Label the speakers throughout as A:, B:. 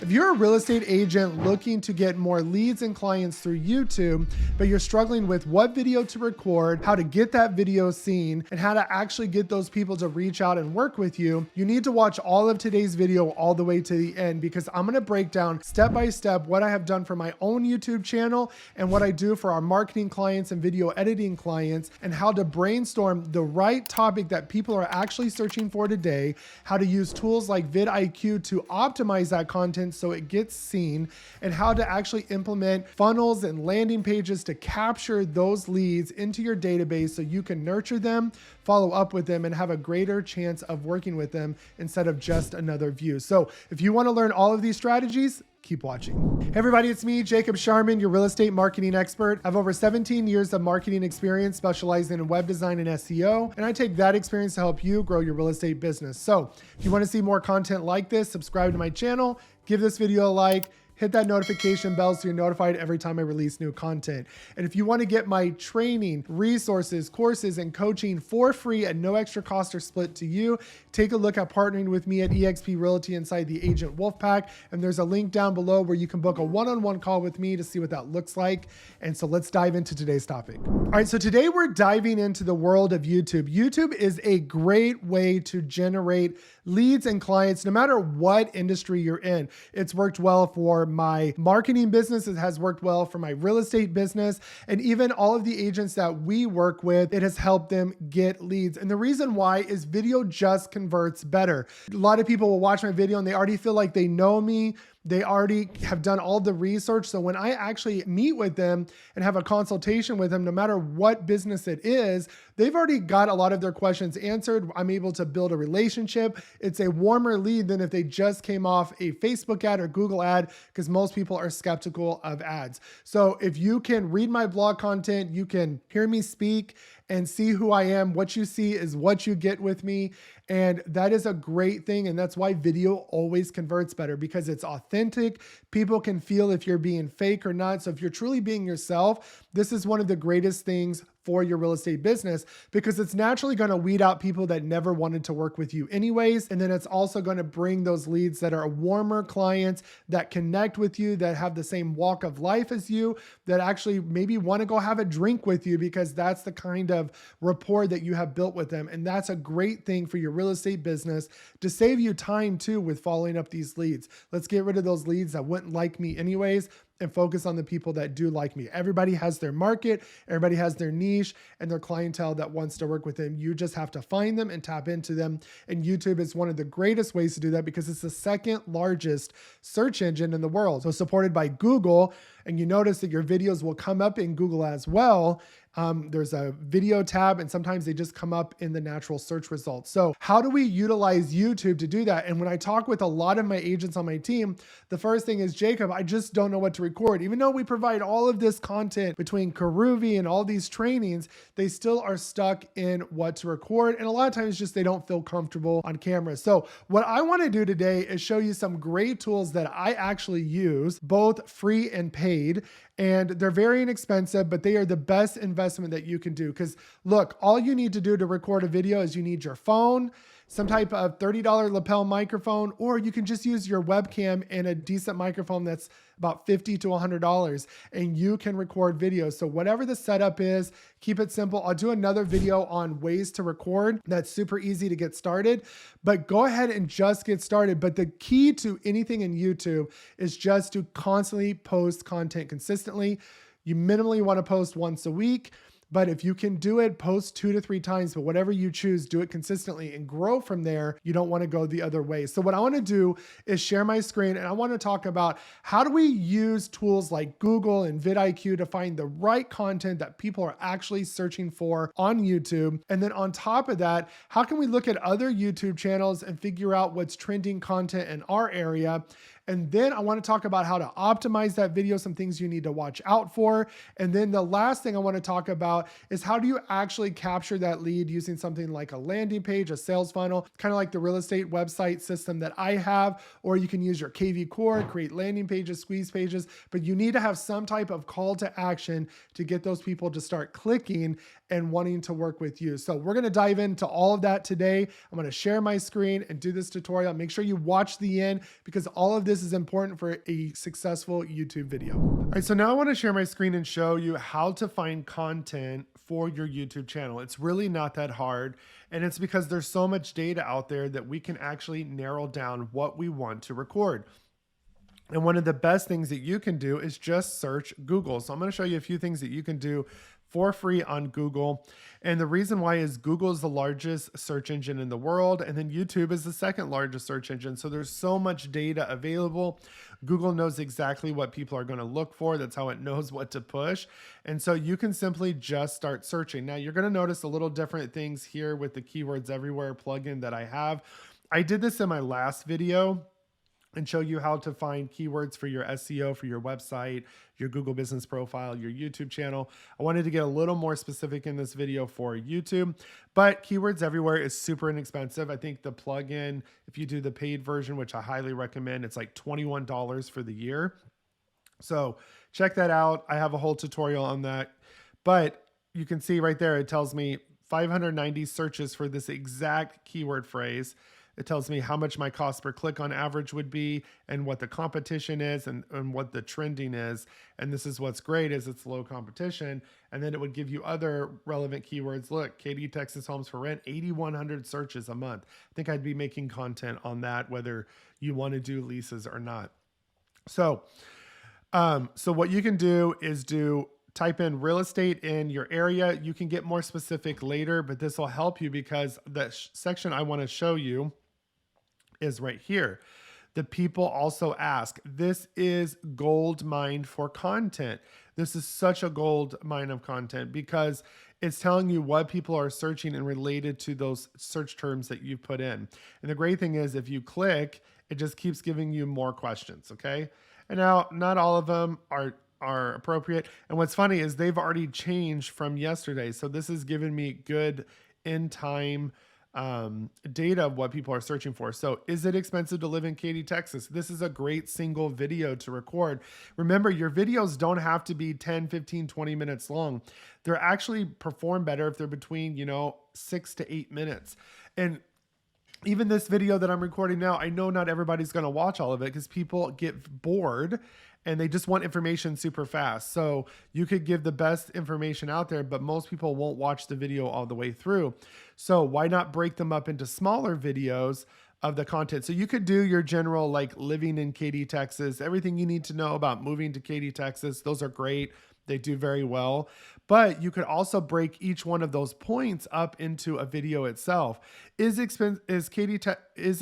A: If you're a real estate agent looking to get more leads and clients through YouTube, but you're struggling with what video to record, how to get that video seen, and how to actually get those people to reach out and work with you, you need to watch all of today's video all the way to the end, because I'm gonna break down step by step what I have done for my own YouTube channel and what I do for our marketing clients and video editing clients, and how to brainstorm the right topic that people are actually searching for today, how to use tools like vidIQ to optimize that content so it gets seen, and how to actually implement funnels and landing pages to capture those leads into your database so you can nurture them, follow up with them, and have a greater chance of working with them instead of just another view. So if you want to learn all of these strategies, keep watching. Hey everybody, it's me, Jacob Shireman, your real estate marketing expert. I have over 17 years of marketing experience specializing in web design and SEO, and I take that experience to help you grow your real estate business. So if you want to see more content like this, subscribe to my channel, give this video a like, hit that notification bell so you're notified every time I release new content. And if you want to get my training, resources, courses, and coaching for free at no extra cost or split to you, take a look at partnering with me at eXp Realty inside the Agent Wolfpack. And there's a link down below where you can book a one-on-one call with me to see what that looks like. And so let's dive into today's topic. All right, so today we're diving into the world of YouTube. YouTube is a great way to generate leads and clients no matter what industry you're in. It's worked well for my marketing business. It has worked well for my real estate business. And even all of the agents that we work with, it has helped them get leads. And the reason why is video just converts better. A lot of people will watch my video and they already feel like they know me. They already have done all the research. So when I actually meet with them and have a consultation with them, no matter what business it is, they've already got a lot of their questions answered. I'm able to build a relationship. It's a warmer lead than if they just came off a Facebook ad or Google ad, because most people are skeptical of ads. So if you can read my blog content, you can hear me speak and see who I am. What you see is what you get with me. And that is a great thing. And that's why video always converts better, because it's authentic. People can feel if you're being fake or not. So if you're truly being yourself, this is one of the greatest things for your real estate business, because it's naturally going to weed out people that never wanted to work with you anyways. And then it's also going to bring those leads that are warmer clients that connect with you, that have the same walk of life as you, that actually maybe want to go have a drink with you because that's the kind of rapport that you have built with them. And that's a great thing for your real estate business to save you time too with following up these leads. Let's get rid of those leads that wouldn't like me anyways and focus on the people that do like me. Everybody has their market, everybody has their niche and their clientele that wants to work with them. You just have to find them and tap into them. And YouTube is one of the greatest ways to do that, because it's the second largest search engine in the world. So supported by Google, and you notice that your videos will come up in Google as well. There's a video tab, and sometimes they just come up in the natural search results. So how do we utilize YouTube to do that? And when I talk with a lot of my agents on my team, the first thing is, Jacob, I just don't know what to record. Even though we provide all of this content between Karuvi and all these trainings, they still are stuck in what to record. And a lot of times just they don't feel comfortable on camera. So what I want to do today is show you some great tools that I actually use, both free and paid. And they're very inexpensive, but they are the best investment that you can do. Because look, all you need to do to record a video is you need your phone, some type of $30 lapel microphone, or you can just use your webcam and a decent microphone that's about $50 to $100, and you can record videos. So whatever the setup is, keep it simple. I'll do another video on ways to record. That's super easy to get started, but go ahead and just get started. But the key to anything in YouTube is just to constantly post content consistently. You minimally want to post once a week. But if you can do it, post 2 to 3 times, but whatever you choose, do it consistently and grow from there. You don't want to go the other way. So what I want to do is share my screen, and I want to talk about how do we use tools like Google and vidIQ to find the right content that people are actually searching for on YouTube. And then on top of that, how can we look at other YouTube channels and figure out what's trending content in our area? And then I want to talk about how to optimize that video, some things you need to watch out for. And then the last thing I want to talk about is how do you actually capture that lead using something like a landing page, a sales funnel, kind of like the real estate website system that I have, or you can use your kvCORE, create landing pages, squeeze pages, but you need to have some type of call to action to get those people to start clicking and wanting to work with you. So we're going to dive into all of that today. I'm going to share my screen and do this tutorial. Make sure you watch the end, because all of this this is important for a successful YouTube video. All right, so now I want to share my screen and show you how to find content for your YouTube channel. It's really not that hard, and it's because there's so much data out there that we can actually narrow down what we want to record. And one of the best things that you can do is just search Google. So I'm going to show you a few things that you can do for free on Google. And the reason why is Google is the largest search engine in the world, and then YouTube is the second largest search engine. So there's so much data available. Google knows exactly what people are going to look for. That's how it knows what to push. And so you can simply just start searching. Now you're going to notice a little different things here with the Keywords Everywhere plugin that I have. I did this in my last video and show you how to find keywords for your SEO, for your website, your Google business profile, your YouTube channel. I wanted to get a little more specific in this video for YouTube, but Keywords Everywhere is super inexpensive. I think the plugin, if you do the paid version, which I highly recommend, it's like $21 for the year. So check that out. I have a whole tutorial on that, but you can see right there, it tells me 590 searches for this exact keyword phrase. It tells me how much my cost per click on average would be and what the competition is and what the trending is. And this is what's great is it's low competition. And then it would give you other relevant keywords. Look, Katy, Texas homes for rent, 8,100 searches a month. I think I'd be making content on that, whether you want to do leases or not. So what you can do is type in real estate in your area. You can get more specific later, but this will help you because the section I want to show you is right here. The people also ask. This is gold mine for content. This is such a gold mine of content because it's telling you what people are searching and related to those search terms that you put in. And the great thing is if you click, it just keeps giving you more questions, okay? And now not all of them are appropriate. And what's funny is they've already changed from yesterday. So this is giving me good in time data of what people are searching for. So is it expensive to live in Katy, Texas? This is a great single video to record. Remember, your videos don't have to be 10, 15, 20 minutes long. They're actually perform better if they're between, 6 to 8 minutes. And even this video that I'm recording now, I know not everybody's going to watch all of it because people get bored and they just want information super fast. So you could give the best information out there, but most people won't watch the video all the way through. So why not break them up into smaller videos of the content? So you could do your general like living in Katy, Texas, everything you need to know about moving to Katy, Texas. Those are great. They do very well, but you could also break each one of those points up into a video itself. Is it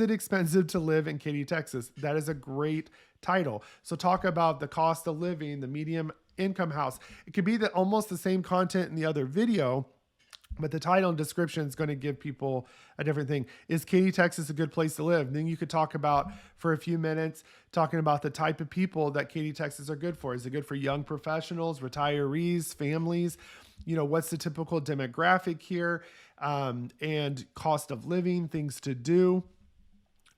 A: expensive to live in Katy, Texas? That is a great title. So talk about the cost of living, the medium income house. It could be almost the same content in the other video, but the title and description is going to give people a different thing. Is Katy, Texas a good place to live? And then you could talk about for a few minutes, talking about the type of people that Katy, Texas are good for. Is it good for young professionals, retirees, families? What's the typical demographic here? And cost of living, things to do.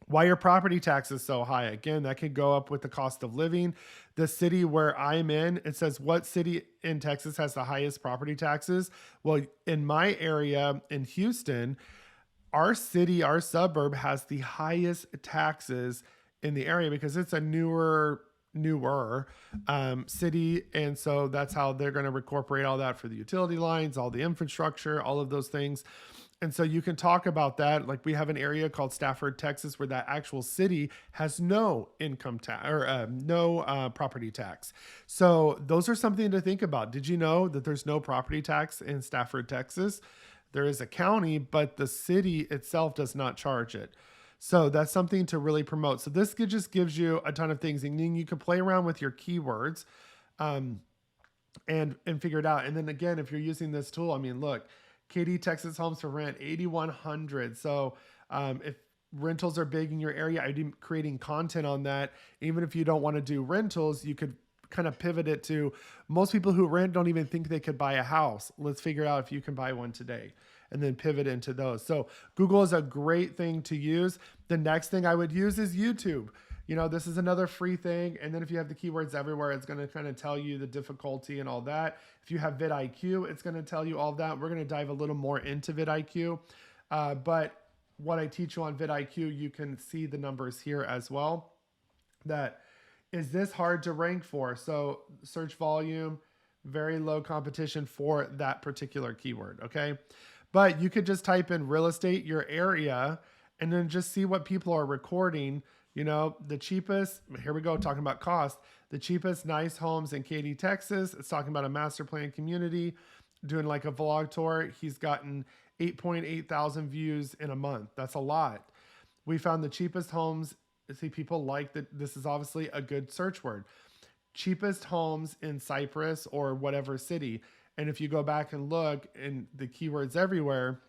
A: Why are property taxes so high? Again, that could go up with the cost of living. The city where I'm in, it says what city in Texas has the highest property taxes? Well, in my area in Houston, our city, our suburb has the highest taxes in the area because it's a newer city. And so that's how they're going to incorporate all that for the utility lines, all the infrastructure, all of those things. And so you can talk about that. Like we have an area called Stafford, Texas, where that actual city has no income tax or no property tax. So those are something to think about. Did you know that there's no property tax in Stafford, Texas? There is a county, but the city itself does not charge it. So that's something to really promote. So this just gives you a ton of things, and then you can play around with your keywords and figure it out. And then again, if you're using this tool, look, Katy, Texas homes for rent, 8,100. So if rentals are big in your area, I'd be creating content on that. Even if you don't want to do rentals, you could kind of pivot it to most people who rent don't even think they could buy a house. Let's figure out if you can buy one today and then pivot into those. So Google is a great thing to use. The next thing I would use is YouTube. This is another free thing. And then if you have the keywords everywhere, it's going to kind of tell you the difficulty and all that. If you have vidIQ, it's going to tell you all that. We're going to dive a little more into vidIQ. But what I teach you on vidIQ, you can see the numbers here as well. that is this hard to rank for? So search volume, very low competition for that particular keyword, okay? But you could just type in real estate, your area, and then just see what people are recording. You know, the cheapest, here we go, talking about cost, the cheapest nice homes in Katy, Texas. It's talking about a master plan community, doing like a vlog tour. He's gotten 8.8 thousand views in a month. That's a lot. We found the cheapest homes. See, people like that. This is obviously a good search word. Cheapest homes in Cyprus or whatever city. And if you go back and look in the keywords everywhere,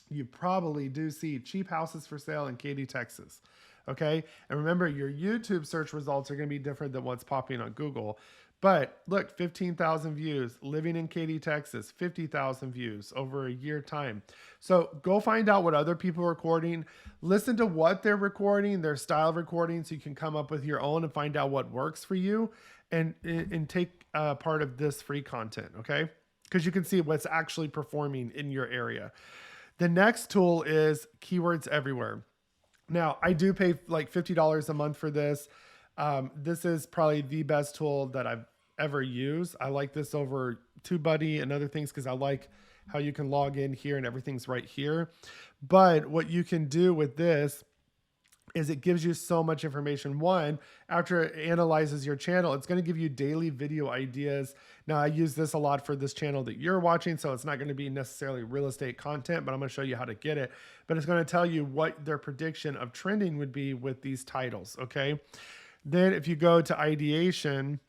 A: you probably do see cheap houses for sale in Katy, Texas. Okay. And remember, your YouTube search results are going to be different than what's popping on Google. But look, 15,000 views, living in Katy, Texas, 50,000 views over a year time. So go find out what other people are recording, listen to what they're recording, their style of recording, so you can come up with your own and find out what works for you, and take part of this free content. Okay. Because you can see what's actually performing in your area. The next tool is Keywords Everywhere. Now, I do pay like $50 a month for this. This is probably the best tool that I've ever used. I like this over TubeBuddy and other things because I like how you can log in here and everything's right here. But what you can do with this is it gives you so much information. One, after it analyzes your channel, it's going to give you daily video ideas. Now, I use this a lot for this channel that you're watching, so it's not going to be necessarily real estate content, but I'm going to show you how to get it. But it's going to tell you what their prediction of trending would be with these titles, okay? Then if you go to ideation,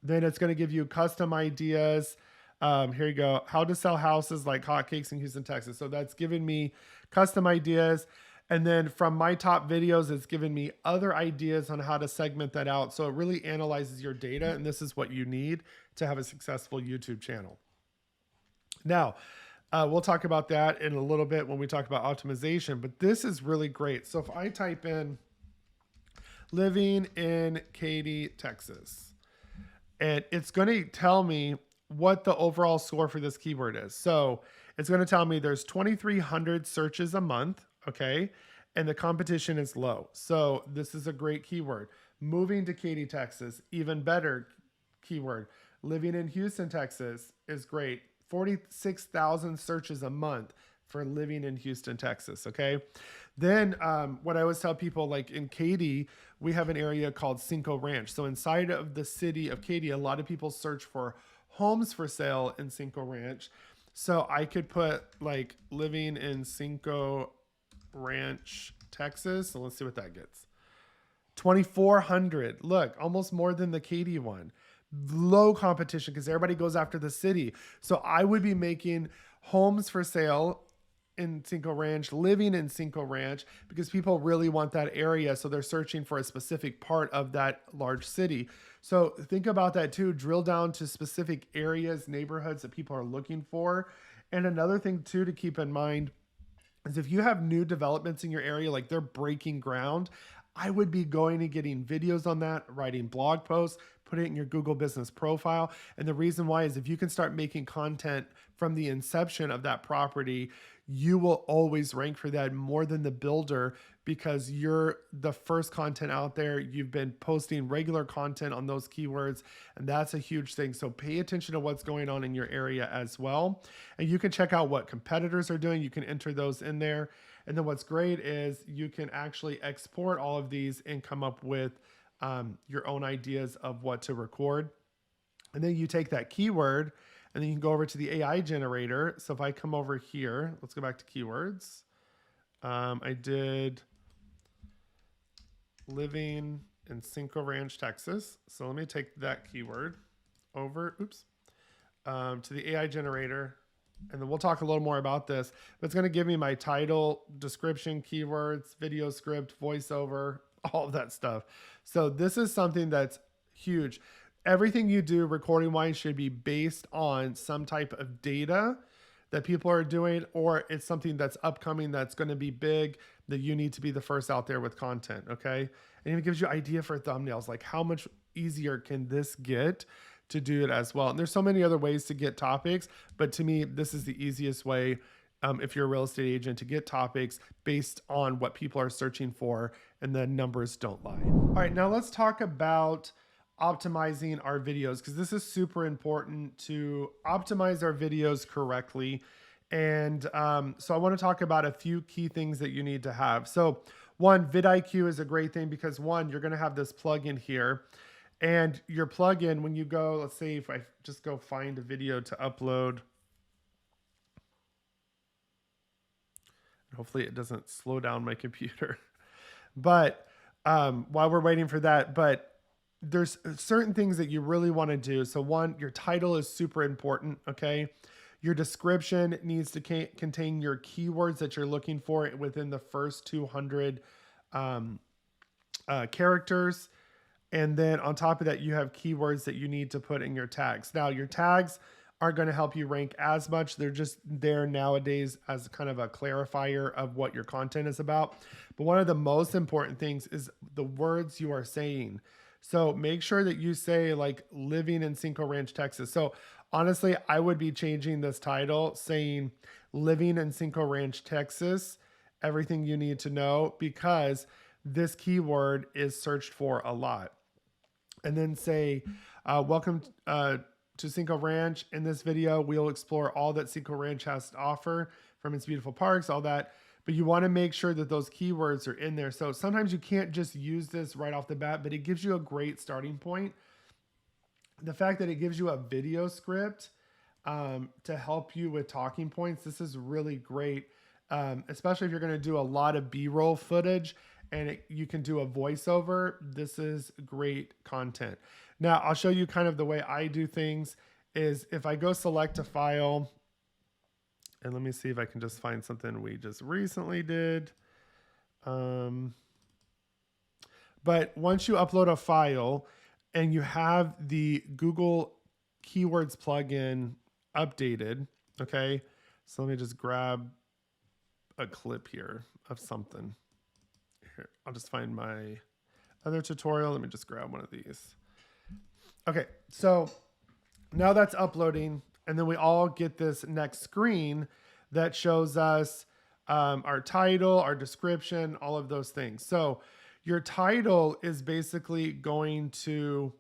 A: then it's going to give you custom ideas. Here you go. How to sell houses like hotcakes in Houston, Texas. So that's giving me custom ideas. And then from my top videos, it's given me other ideas on how to segment that out. So it really analyzes your data, and this is what you need to have a successful YouTube channel. Now, we'll talk about that in a little bit when we talk about optimization, but this is really great. So if I type in living in Katy, Texas, and it's going to tell me what the overall score for this keyword is. So it's going to tell me there's 2,300 searches a month. Okay. And the competition is low. So this is a great keyword. Moving to Katy, Texas, even better keyword. Living in Houston, Texas is great. 46,000 searches a month for living in Houston, Texas. Okay. Then what I always tell people, like in Katy, we have an area called Cinco Ranch. So inside of the city of Katy, a lot of people search for homes for sale in Cinco Ranch. So I could put like living in Cinco Ranch, Texas. So let's see what that gets. 2,400. Look, almost more than the Katy one. Low competition because everybody goes after the city. So I would be making homes for sale in Cinco Ranch, living in Cinco Ranch, because people really want that area. So they're searching for a specific part of that large city. So think about that too. Drill down to specific areas, neighborhoods that people are looking for. And another thing too to keep in mind is if you have new developments in your area, like they're breaking ground, I would be going and getting videos on that, writing blog posts, put it in your Google business profile. And the reason why is if you can start making content from the inception of that property, you will always rank for that more than the builder because you're the first content out there. You've been posting regular content on those keywords, and that's a huge thing. So pay attention to what's going on in your area as well. And you can check out what competitors are doing. You can enter those in there. And then what's great is you can actually export all of these and come up with your own ideas of what to record. And then you take that keyword and then you can go over to the AI generator. So if I come over here, let's go back to keywords. I did living in Cinco Ranch, Texas. So let me take that keyword over, to the AI generator. And then we'll talk a little more about this, but it's going to give me my title, description, keywords, video script, voiceover, all of that stuff. So this is something that's huge. Everything you do recording wise should be based on some type of data that people are doing, or it's something that's upcoming that's going to be big that you need to be the first out there with content. Okay. And it gives you idea for thumbnails, like how much easier can this get to do it as well. And there's so many other ways to get topics, but to me, this is the easiest way if you're a real estate agent, to get topics based on what people are searching for, and the numbers don't lie. All right, now let's talk about optimizing our videos, because this is super important to optimize our videos correctly. And so I want to talk about a few key things that you need to have. So one, vidIQ is a great thing because one, you're going to have this plugin here, and your plugin, when you go, let's say if I just go find a video to upload, hopefully it doesn't slow down my computer, but while we're waiting for that, but there's certain things that you really want to do. So one, your title is super important. Okay. Your description needs to contain your keywords that you're looking for within the first 200 characters. And then on top of that, you have keywords that you need to put in your tags. Now, your tags aren't going to help you rank as much. They're just there nowadays as kind of a clarifier of what your content is about. But one of the most important things is the words you are saying. So make sure that you say like living in Cinco Ranch, Texas. So honestly, I would be changing this title saying living in Cinco Ranch, Texas, everything you need to know, because this keyword is searched for a lot. And then say, welcome to Cinco Ranch. In this video, we'll explore all that Cinco Ranch has to offer, from its beautiful parks, all that. But you want to make sure that those keywords are in there. So sometimes you can't just use this right off the bat, but it gives you a great starting point. The fact that it gives you a video script to help you with talking points, this is really great, especially if you're going to do a lot of B-roll footage and you can do a voiceover. This is great content. Now, I'll show you kind of the way I do things is if I go select a file, and let me see if I can just find something we just recently did. But once you upload a file and you have the Google Keywords plugin updated, okay? So let me just grab a clip here of something. Here, I'll just find my other tutorial. Let me just grab one of these. Okay, so now that's uploading, and then we all get this next screen that shows us our title, our description, all of those things. So your title is basically going to,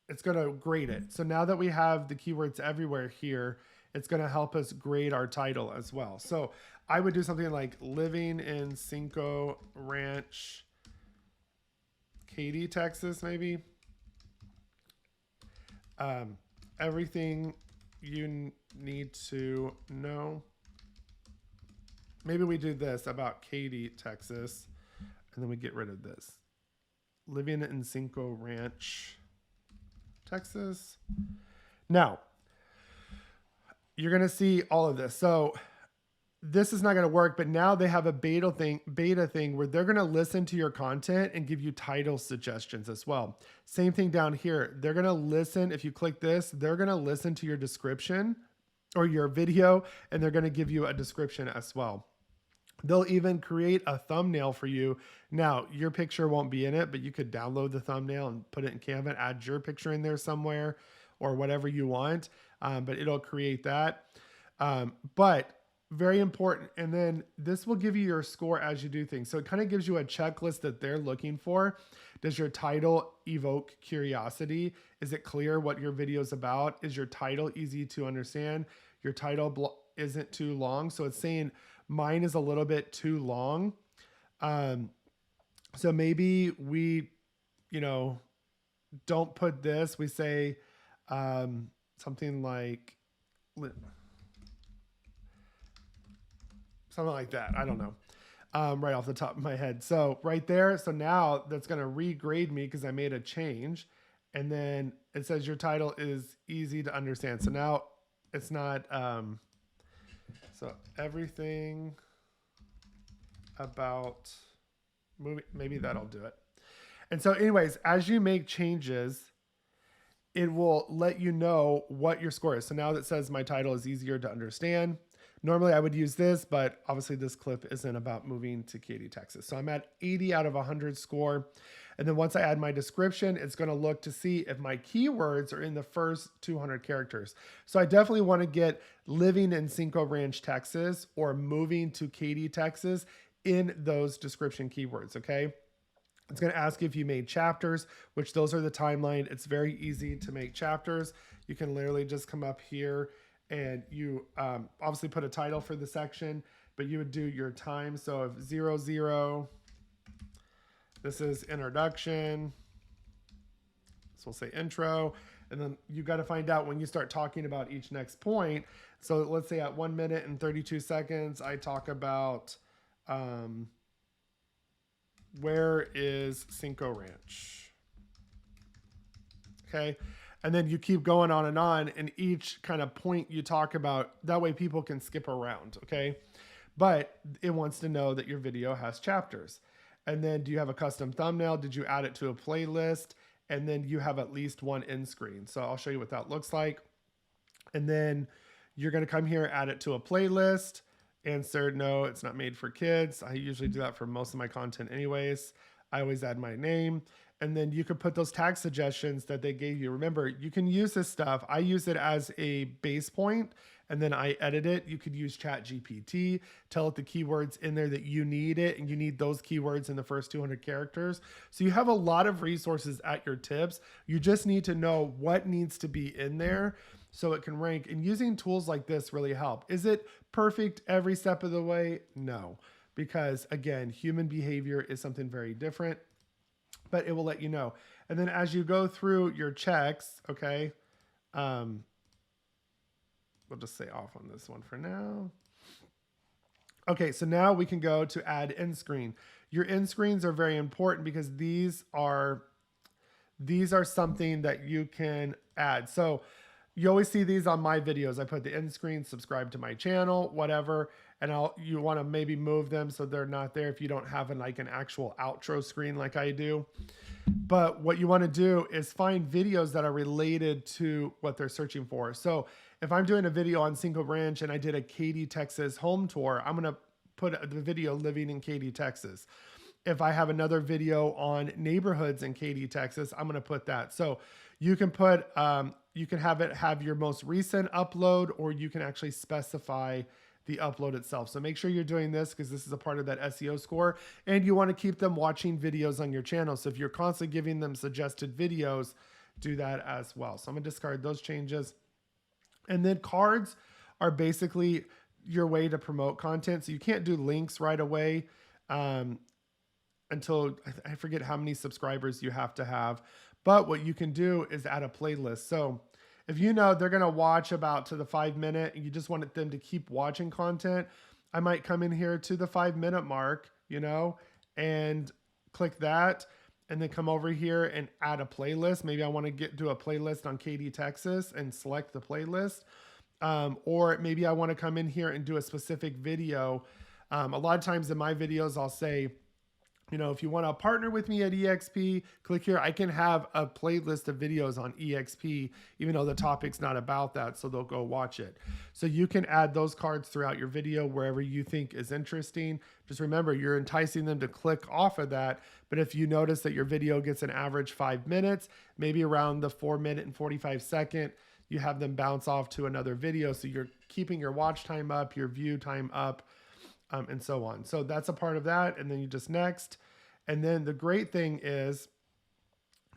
A: it's going to grade it. So now that we have the keywords everywhere here, it's going to help us grade our title as well. So I would do something like living in Cinco Ranch, Katy, Texas, maybe. Everything you need to know. Maybe we do this about Katy, Texas, and then we get rid of this. Living in Cinco Ranch, Texas. Now, you're going to see all of this. So this is not going to work, but now they have a beta thing where they're going to listen to your content and give you title suggestions as well. Same thing down here. They're going to listen. If you click this, they're going to listen to your description or your video, and they're going to give you a description as well. They'll even create a thumbnail for you. Now, your picture won't be in it, but you could download the thumbnail and put it in Canva and add your picture in there somewhere or whatever you want. But it'll create that. But very important. And then this will give you your score as you do things. So it kind of gives you a checklist that they're looking for. Does your title evoke curiosity? Is it clear what your video is about? Is your title easy to understand? Your title isn't too long. So it's saying mine is a little bit too long. So maybe we, don't put this. We say something like that. I don't know. Right off the top of my head. So right there. So now that's going to regrade me because I made a change. And then it says your title is easy to understand. So now it's not, so everything about movie, maybe that'll do it. And so anyways, as you make changes, it will let you know what your score is. So now that says my title is easier to understand. Normally I would use this, but obviously this clip isn't about moving to Katy, Texas. So I'm at 80 out of 100 score. And then once I add my description, it's going to look to see if my keywords are in the first 200 characters. So I definitely want to get living in Cinco Ranch, Texas, or moving to Katy, Texas in those description keywords. Okay. It's going to ask you if you made chapters, which those are the timeline. It's very easy to make chapters. You can literally just come up here and you obviously put a title for the section, but you would do your time. So if 00, this is introduction. So we'll say intro. And then you got to find out when you start talking about each next point. So let's say at 1 minute and 32 seconds, I talk about where is Cinco Ranch? Okay. And then you keep going on, and each kind of point you talk about, that way people can skip around. Okay. But it wants to know that your video has chapters. And then do you have a custom thumbnail? Did you add it to a playlist? And then you have at least one end screen. So I'll show you what that looks like. And then you're going to come here, add it to a playlist. Answer, no, it's not made for kids. I usually do that for most of my content anyways. I always add my name. And then you could put those tag suggestions that they gave you. Remember, you can use this stuff. I use it as a base point, and then I edit it. You could use ChatGPT, tell it the keywords in there that you need it, and you need those keywords in the first 200 characters. So you have a lot of resources at your tips. You just need to know what needs to be in there so it can rank. And using tools like this really help. Is it perfect every step of the way? No, because again, human behavior is something very different, but it will let you know. And then as you go through your checks, okay, we'll just say off on this one for now. Okay, so now we can go to add end screen. Your end screens are very important because these are something that you can add. So you always see these on my videos. I put the end screen, subscribe to my channel, whatever, and you want to maybe move them so they're not there if you don't have an actual outro screen like I do. But what you want to do is find videos that are related to what they're searching for. So if I'm doing a video on Cinco Ranch and I did a Katy, Texas home tour, I'm going to put the video living in Katy, Texas. If I have another video on neighborhoods in Katy, Texas, I'm going to put that. So you can put, you can have your most recent upload, or you can actually specify the upload itself. So make sure you're doing this because this is a part of that SEO score, and you want to keep them watching videos on your channel. So if you're constantly giving them suggested videos, do that as well. So I'm gonna discard those changes. And then cards are basically your way to promote content. So you can't do links right away until I forget how many subscribers you have to have. But what you can do is add a playlist. So if you know they're going to watch about to the 5 minute and you just want them to keep watching content, I might come in here to the 5 minute mark, and click that, and then come over here and add a playlist. Maybe I want to do a playlist on Katy, Texas, and select the playlist. Or maybe I want to come in here and do a specific video. A lot of times in my videos, I'll say, if you want to partner with me at EXP, click here. I can have a playlist of videos on EXP, even though the topic's not about that, so they'll go watch it. So you can add those cards throughout your video wherever you think is interesting. Just remember, you're enticing them to click off of that. But if you notice that your video gets an average 5 minutes, maybe around the 4 minute and 45 second, you have them bounce off to another video. So you're keeping your watch time up, your view time up, and so on. So that's a part of that. And then you just next. And then the great thing is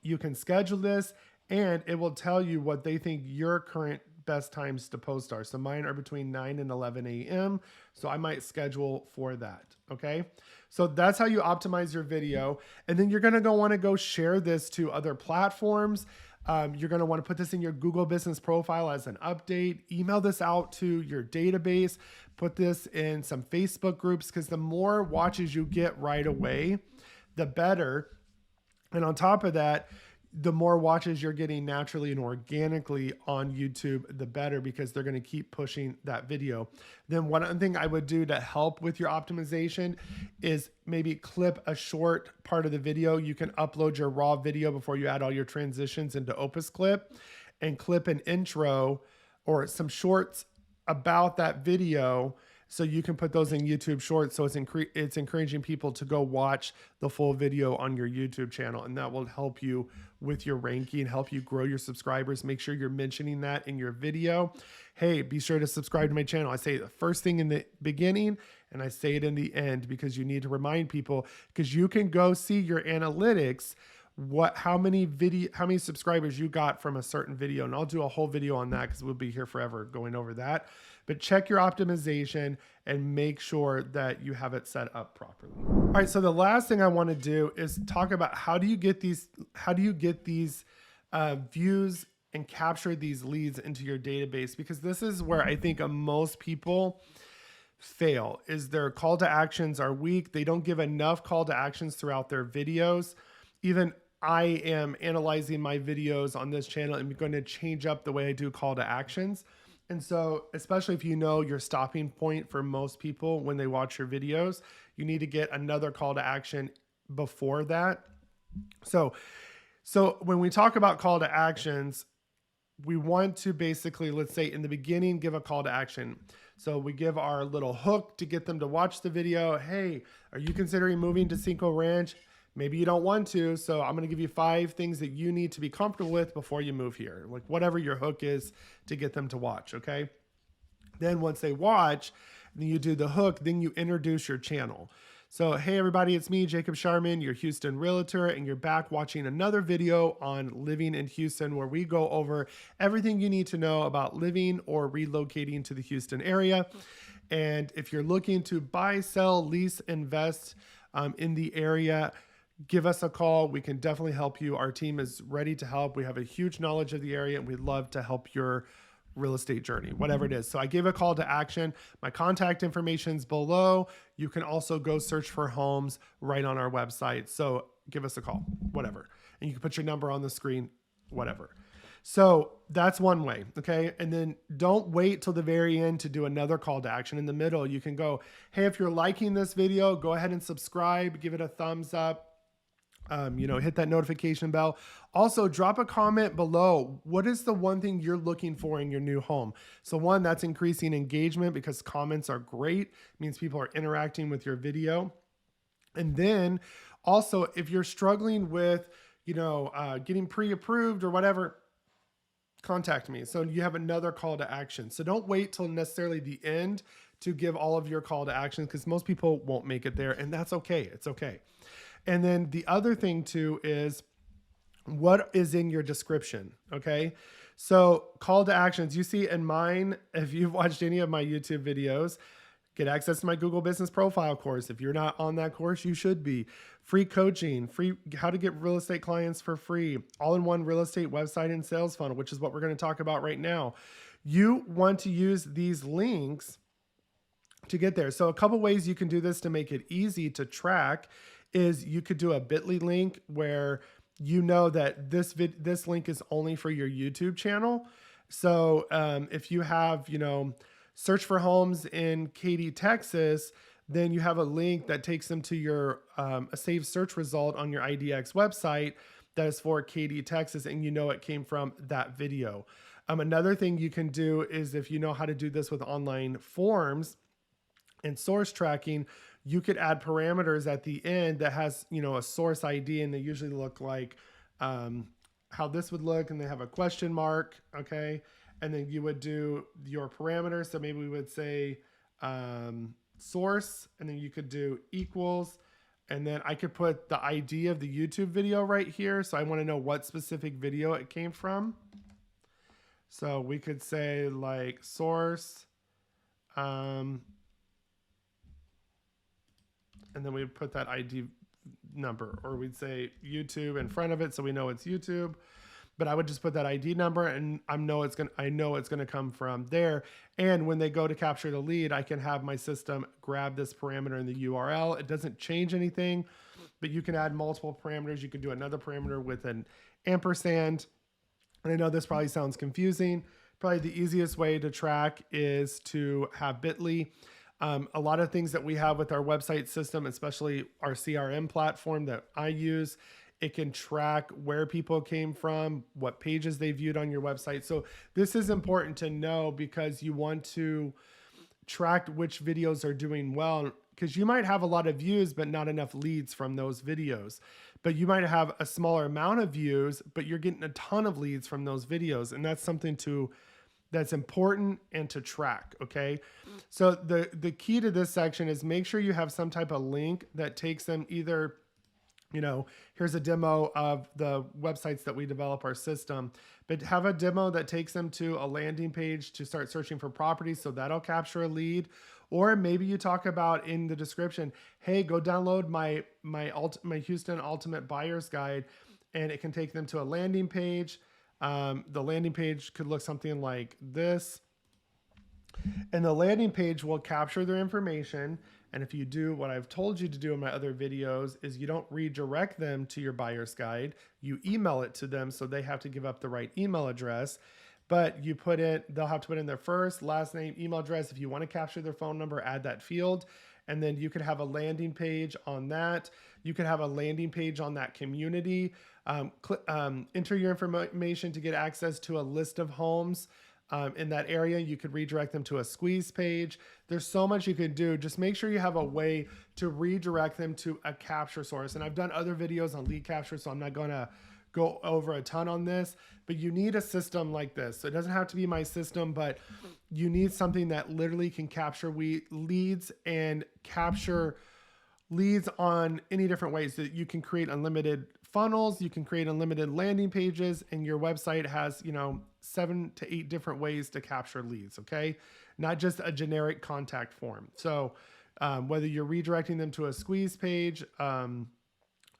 A: you can schedule this and it will tell you what they think your current best times to post are. So mine are between 9 and 11 a.m. So I might schedule for that. Okay. So that's how you optimize your video. And then you're going to want to go share this to other platforms. You're going to want to put this in your Google business profile as an update, email this out to your database, put this in some Facebook groups, because the more watches you get right away, the better. And on top of that, the more watches you're getting naturally and organically on YouTube, the better, because they're going to keep pushing that video. Then one thing I would do to help with your optimization is maybe clip a short part of the video. You can upload your raw video before you add all your transitions into Opus Clip, and clip an intro or some shorts about that video. So you can put those in YouTube Shorts. So it's encouraging people to go watch the full video on your YouTube channel, and that will help you with your ranking, help you grow your subscribers. Make sure you're mentioning that in your video. Hey, be sure to subscribe to my channel. I say the first thing in the beginning and I say it in the end, because you need to remind people, because you can go see your analytics, how many subscribers you got from a certain video. And I'll do a whole video on that because we'll be here forever going over that. But check your optimization and make sure that you have it set up properly. All right, so the last thing I want to do is talk about how do you get these views and capture these leads into your database, because this is where I think most people fail, is their call to actions are weak. They don't give enough call to actions throughout their videos. Even I am analyzing my videos on this channel and I'm going to change up the way I do call to actions. And so, especially if you know your stopping point for most people when they watch your videos, you need to get another call to action before that. So when we talk about call to actions, we want to basically, let's say in the beginning, give a call to action. So we give our little hook to get them to watch the video. Hey, are you considering moving to Cinco Ranch? Maybe you don't want to, so I'm going to give you 5 things that you need to be comfortable with before you move here. Like whatever your hook is to get them to watch, okay? Then once they watch, then you do the hook, then you introduce your channel. So, hey everybody, it's me, Jacob Shireman, your Houston Realtor, and you're back watching another video on living in Houston, where we go over everything you need to know about living or relocating to the Houston area. And if you're looking to buy, sell, lease, invest in the area, give us a call. We can definitely help you. Our team is ready to help. We have a huge knowledge of the area, and we'd love to help your real estate journey, whatever it is. So I gave a call to action. My contact information's below. You can also go search for homes right on our website. So give us a call, whatever. And you can put your number on the screen, whatever. So that's one way, okay? And then don't wait till the very end to do another call to action. In the middle, you can go, hey, if you're liking this video, go ahead and subscribe, give it a thumbs up. Hit that notification bell. Also, drop a comment below. What is the one thing you're looking for in your new home? So one, that's increasing engagement, because comments are great. It means people are interacting with your video. And then also, if you're struggling with, getting pre-approved or whatever, contact me. So you have another call to action. So don't wait till necessarily the end to give all of your call to actions, because most people won't make it there, and that's okay. It's okay. And then the other thing too is what is in your description, okay? So call to actions, you see in mine, if you've watched any of my YouTube videos, get access to my Google Business Profile course. If you're not on that course, you should be. Free coaching, free how to get real estate clients for free, all-in-one real estate website and sales funnel, which is what we're going to talk about right now. You want to use these links to get there. So a couple ways you can do this to make it easy to track is you could do a bit.ly link where you know that this link is only for your YouTube channel. So if you have, search for homes in Katy, Texas, then you have a link that takes them to your a saved search result on your IDX website that is for Katy, Texas, and it came from that video. Another thing you can do is, if you know how to do this with online forms and source tracking, you could add parameters at the end that has, a source ID, and they usually look like how this would look, and they have a question mark, okay? And then you would do your parameters. So maybe we would say source, and then you could do equals, and then I could put the ID of the YouTube video right here. So I want to know what specific video it came from. So we could say like source, and then we would put that ID number, or we'd say YouTube in front of it so we know it's YouTube. But I would just put that ID number, and I know it's gonna come from there. And when they go to capture the lead, I can have my system grab this parameter in the URL. It doesn't change anything, but you can add multiple parameters. You could do another parameter with an ampersand. And I know this probably sounds confusing. Probably the easiest way to track is to have bit.ly. A lot of things that we have with our website system, especially our CRM platform that I use, it can track where people came from, what pages they viewed on your website. So this is important to know, because you want to track which videos are doing well, because you might have a lot of views, but not enough leads from those videos. But you might have a smaller amount of views, but you're getting a ton of leads from those videos. And that's something that's important and to track, okay? So the key to this section is make sure you have some type of link that takes them either, here's a demo of the websites that we develop our system, but have a demo that takes them to a landing page to start searching for properties. So that'll capture a lead. Or maybe you talk about in the description, hey, go download my Houston Ultimate Buyer's Guide, and it can take them to a landing page. The landing page could look something like this. And the landing page will capture their information. And if you do what I've told you to do in my other videos, is you don't redirect them to your buyer's guide. You email it to them, so they have to give up the right email address. But they'll have to put in their first, last name, email address. If you want to capture their phone number, add that field. And then you could have a landing page on that. You could have a landing page on that community. Enter your information to get access to a list of homes in that area. You could redirect them to a squeeze page. There's so much you could do. Just make sure you have a way to redirect them to a capture source. And I've done other videos on lead capture, so I'm not going to go over a ton on this, but you need a system like this. So it doesn't have to be my system, but you need something that literally can capture leads and capture leads on any different ways. That you can create unlimited funnels, you can create unlimited landing pages, and your website has, 7 to 8 different ways to capture leads, okay? Not just a generic contact form. So whether you're redirecting them to a squeeze page,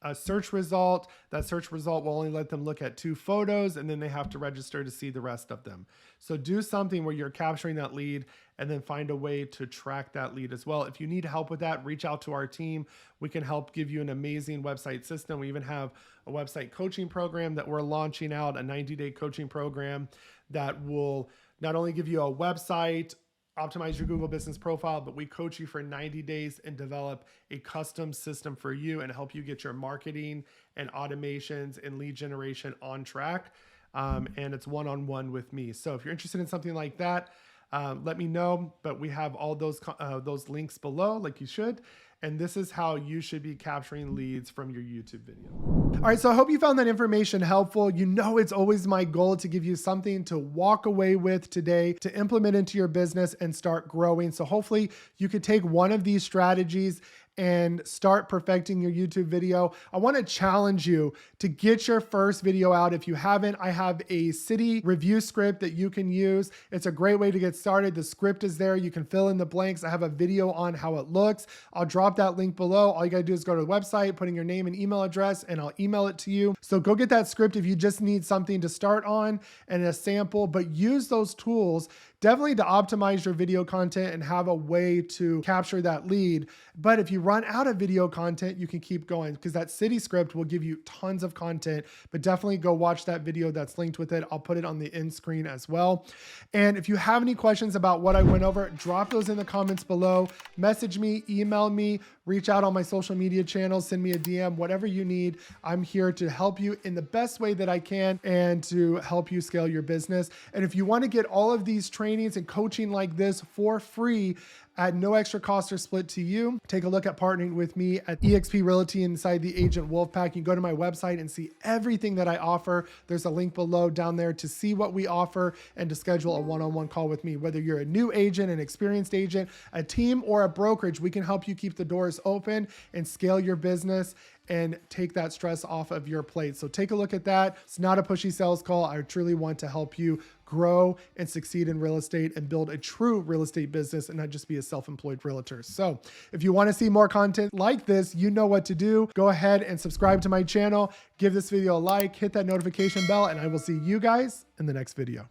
A: a search result, that search result will only let them look at 2 photos, and then they have to register to see the rest of them. So do something where you're capturing that lead and then find a way to track that lead as well. If you need help with that, reach out to our team. We can help give you an amazing website system. We even have a website coaching program that we're launching out, a 90-day coaching program that will not only give you a website, optimize your Google business profile, but we coach you for 90 days and develop a custom system for you and help you get your marketing and automations and lead generation on track. And it's one-on-one with me. So if you're interested in something like that, let me know, but we have all those links below, like you should. And this is how you should be capturing leads from your YouTube video. All right, so I hope you found that information helpful. It's always my goal to give you something to walk away with today, to implement into your business and start growing. So hopefully you could take one of these strategies and start perfecting your YouTube video. I want to challenge you to get your first video out. If you haven't, I have a city review script that you can use. It's a great way to get started. The script is there. You can fill in the blanks. I have a video on how it looks. I'll drop that link below. All you gotta do is go to the website, put in your name and email address, and I'll email it to you. So go get that script if you just need something to start on and a sample, but use those tools definitely to optimize your video content and have a way to capture that lead. But if you run out of video content, you can keep going, because that city script will give you tons of content, but definitely go watch that video that's linked with it. I'll put it on the end screen as well. And if you have any questions about what I went over, drop those in the comments below. Message me, email me, reach out on my social media channels, send me a DM, whatever you need. I'm here to help you in the best way that I can and to help you scale your business. And if you want to get all of these trainings and coaching like this for free at no extra cost or split to you, take a look at partnering with me at eXp Realty inside the Agent Wolfpack. You can go to my website and see everything that I offer. There's a link below down there to see what we offer and to schedule a one-on-one call with me. Whether you're a new agent, an experienced agent, a team, or a brokerage, we can help you keep the doors open and scale your business and take that stress off of your plate. So take a look at that. It's not a pushy sales call. I truly want to help you grow and succeed in real estate and build a true real estate business and not just be a self-employed realtor. So if you want to see more content like this, you know what to do. Go ahead and subscribe to my channel, give this video a like, hit that notification bell, and I will see you guys in the next video.